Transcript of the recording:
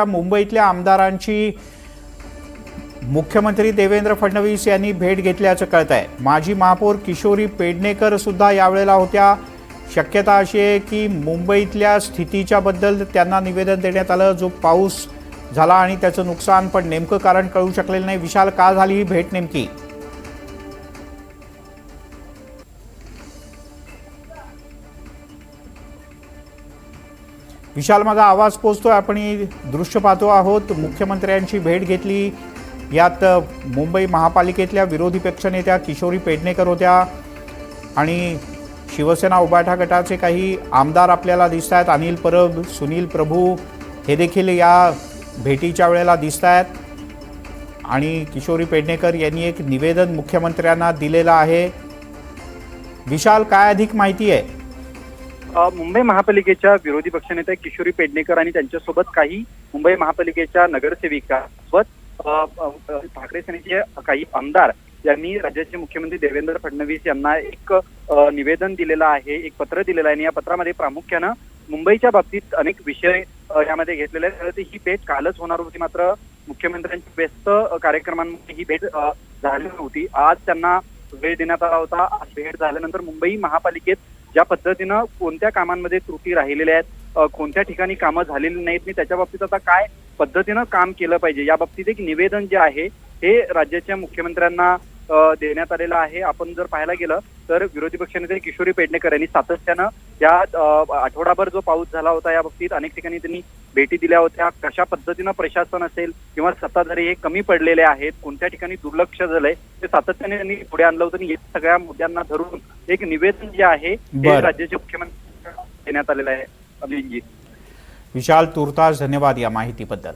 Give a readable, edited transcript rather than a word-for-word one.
मुंबईतल्या आमदारांची मुख्यमंत्री देवेंद्र फडणवीस यांनी भेट घेतल्याचं कळतंय। माजी महापौर किशोरी पेडणेकर सुद्धा यावेळेला होत्या। शक्यता अशी आहे की मुंबईतल्या स्थितीच्या बद्दल त्यांना निवेदन देण्यात आलं। जो पाऊस झाला आणि त्याचं नुकसान, पण नेमकं कारण कळू शकलेलं नाही। विशाल, का झाली ही भेट नेमकी? विशाल, माझा आवाज पोहोचतोय? आपण ही दृश्य पाहतो आहोत। मुख्यमंत्र्यांची भेट घेतली, यात मुंबई महापालिकेतल्या विरोधी पक्षनेत्या किशोरी पेडणेकर होत्या आणि शिवसेना उभाटा गटाचे काही आमदार आपल्याला दिसत आहेत। अनिल परब, सुनील प्रभू हे देखील या भेटीच्या वेळेला दिसत आहेत आणि किशोरी पेडणेकर यांनी एक निवेदन मुख्यमंत्र्यांना दिलेलं आहे। विशाल, काय अधिक माहिती आहे? मुंबई महापालिकेच्या विरोधी पक्षनेत्या किशोरी पेडणेकर आणि त्यांच्यासोबत काही मुंबई महापालिकेच्या नगरसेविका ठाकरे सेनेचे काही आमदार यांनी राज्याचे मुख्यमंत्री देवेंद्र फडणवीस यांना एक निवेदन दिलेलं आहे, एक पत्र दिलेलं आहे आणि या पत्रामध्ये प्रामुख्यानं मुंबईच्या बाबतीत अनेक विषय यामध्ये घेतलेले आहेत। ही भेट कालच होणार होती, मात्र मुख्यमंत्र्यांच्या व्यस्त कार्यक्रमांमध्ये ही भेट झाली नव्हती। आज त्यांना वेळ देण्यात आला होता। आज भेट झाल्यानंतर मुंबई महापालिकेत ज्या पद्धतीनं कोणत्या कामांमध्ये त्रुटी राहिलेल्या आहेत, कोणत्या ठिकाणी कामं झालेली नाहीत आणि त्याच्या बाबतीत आता काय पद्धतीनं काम केलं पाहिजे या बाबतीत एक निवेदन जे आहे हे राज्याच्या मुख्यमंत्र्यांना देण्यात आलेलं आहे। आपण जर पाहायला गेलं तर विरोधी पक्षनेते किशोरी पेडणेकर यांनी सातत्यानं या आठवडाभर जो पाऊस झाला होता या बाबतीत अनेक ठिकाणी त्यांनी भेटी दिल्या होत्या। कशा पद्धतीनं प्रशासन असेल किंवा सत्ताधारी हे कमी पडलेले आहेत, कोणत्या ठिकाणी दुर्लक्ष झालंय ते सातत्याने त्यांनी पुढे आणलं होतं आणि या सगळ्या मुद्द्यांना धरून एक निवेदन जे आहे हे राज्याचे मुख्यमंत्री देण्यात आलेलं आहे। अभिजित, विशाल, तुर्तास धन्यवाद या माहितीबद्दल।